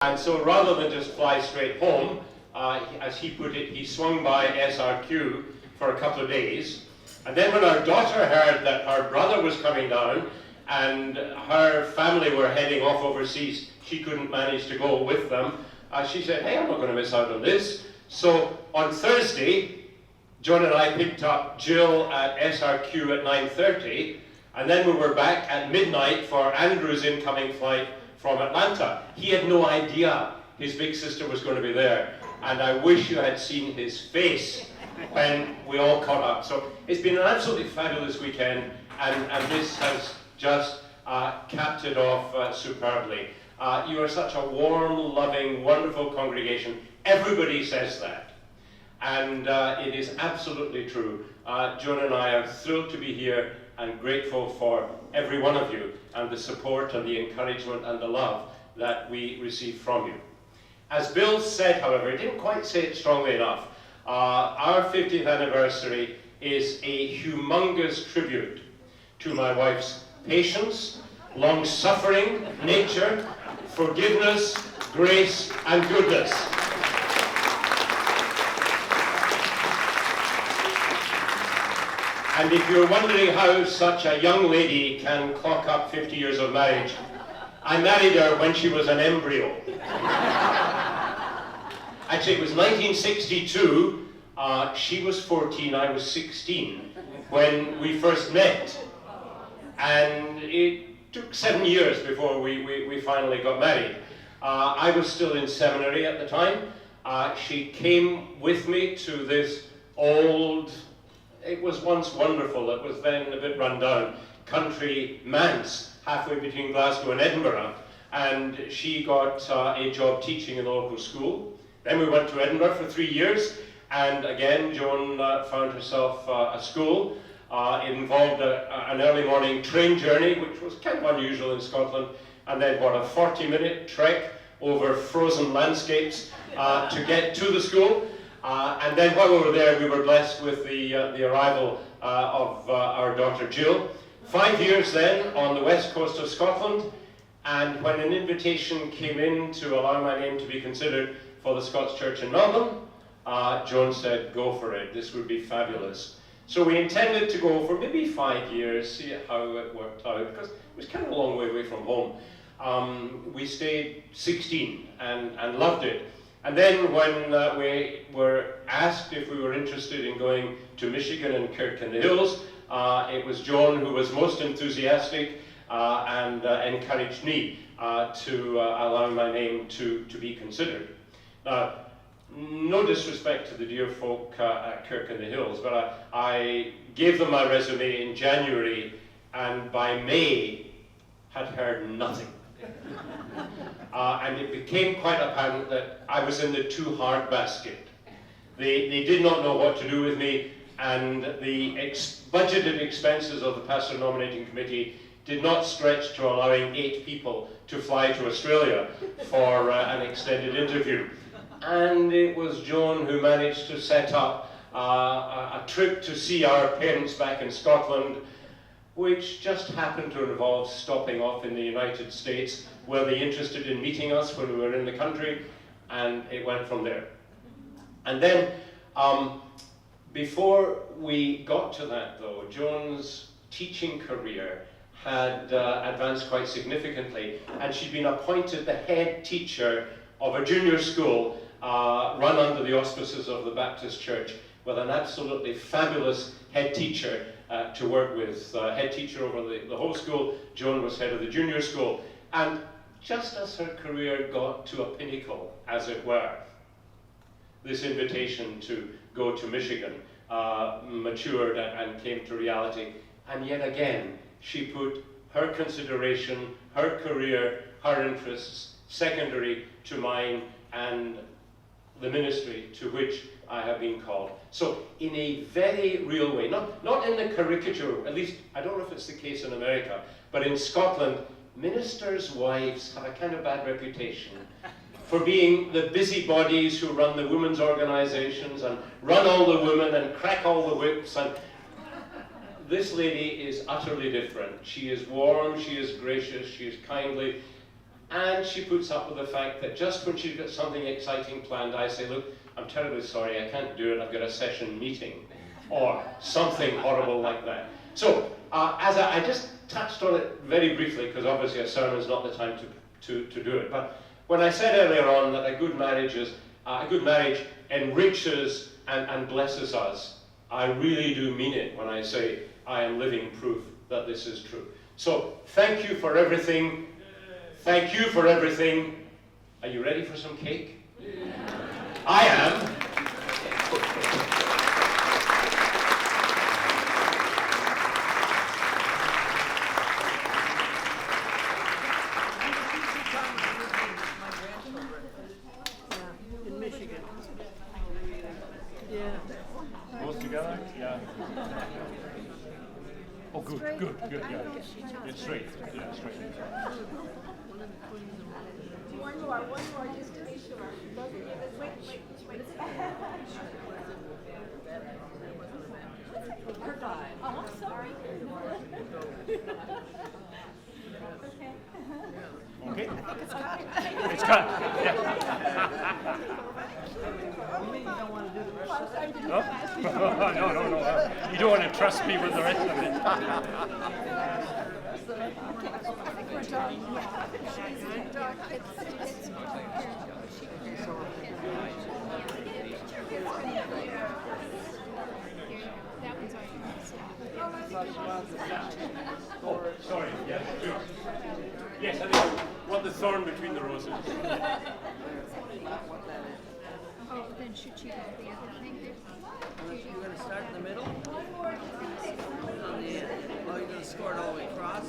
And so rather than just fly straight home, as he put it, he swung by SRQ for a couple of days. And then when our daughter heard that her brother was coming down and her family were heading off overseas, she couldn't manage to go with them, she said, hey, I'm not going to miss out on this. So on Thursday, Joan and I picked up Jill at SRQ at 9:30, and then we were back at midnight for Andrew's incoming flight from Atlanta. He had no idea his big sister was going to be there, and I wish you had seen his face when we all caught up. So it's been an absolutely fabulous weekend, and this has just capped it off superbly. You are such a warm, loving, wonderful congregation. Everybody says that. And it is absolutely true. Joan and I are thrilled to be here and grateful for every one of you and the support and the encouragement and the love that we receive from you. As Bill said, however, he didn't quite say it strongly enough. Our 50th anniversary is a humongous tribute to my wife's patience, long-suffering nature, forgiveness, grace, and goodness. And if you're wondering how such a young lady can clock up 50 years of marriage, I married her when she was an embryo. Actually, it was 1962. She was 14, I was 16 when we first met. And it took 7 years before we finally got married. I was still in seminary at the time. She came with me to this old, it was once wonderful, it was then a bit run down, country manse halfway between Glasgow and Edinburgh, and she got a job teaching in the local school. Then we went to Edinburgh for 3 years, and again Joan found herself a school. It involved an early morning train journey, which was kind of unusual in Scotland, and then what, a 40-minute trek over frozen landscapes to get to the school. And then while we were there, we were blessed with the arrival of our daughter Jill. 5 years then on the west coast of Scotland, and when an invitation came in to allow my name to be considered for the Scots Church in Melbourne, Joan said, go for it, this would be fabulous. So we intended to go for maybe 5 years, see how it worked out, because it was kind of a long way away from home. We stayed 16 and loved it. And then when we were asked if we were interested in going to Michigan and Kirk in the Hills, it was Joan who was most enthusiastic and encouraged me to allow my name to be considered. Now, no disrespect to the dear folk at Kirk in the Hills, but I gave them my resume in January, and by May had heard nothing. And it became quite apparent that I was in the too hard basket. They did not know what to do with me, and the budgeted expenses of the pastor nominating committee did not stretch to allowing 8 people to fly to Australia for an extended interview. And it was Joan who managed to set up a trip to see our parents back in Scotland, which just happened to involve stopping off in the United States, were they interested in meeting us when we were in the country, and it went from there. And then, before we got to that though, Joan's teaching career had advanced quite significantly, and she'd been appointed the head teacher of a junior school run under the auspices of the Baptist Church, with an absolutely fabulous head teacher to work with. Head teacher over the whole school. Joan was head of the junior school. And just as her career got to a pinnacle, as it were, this invitation to go to Michigan matured and came to reality. And yet again, she put her consideration, her career, her interests secondary to mine and the ministry to which I have been called. So in a very real way, not in the caricature, at least I don't know if it's the case in America, but in Scotland, ministers' wives have a kind of bad reputation for being the busybodies who run the women's organizations and run all the women and crack all the whips. And this lady is utterly different. She is warm, she is gracious, she is kindly, And she puts up with the fact that just when she's got something exciting planned, I say, look, I'm terribly sorry, I can't do it, I've got a session meeting, or something horrible like that. So, as I just touched on it very briefly, because obviously a sermon is not the time to do it, but when I said earlier on that a good marriage enriches and blesses us, I really do mean it when I say I am living proof that this is true. So, thank you for everything. Thank you for everything. Are you ready for some cake? I am. In Michigan. Yeah. Both together? Yeah. Oh, good, yeah. It's straight. Yeah, straight. One more, just to be sure. Wait. Oh, I'm sorry. Okay? It's cut. Yeah. No? No. You don't want to trust me with the rest of it. Oh, sorry. Yes, sure. Yes, I think want the thorn between the roses. Oh, then should you go the other thing? You're going to start in the middle? On the end. Oh, you're going to score it all the way across?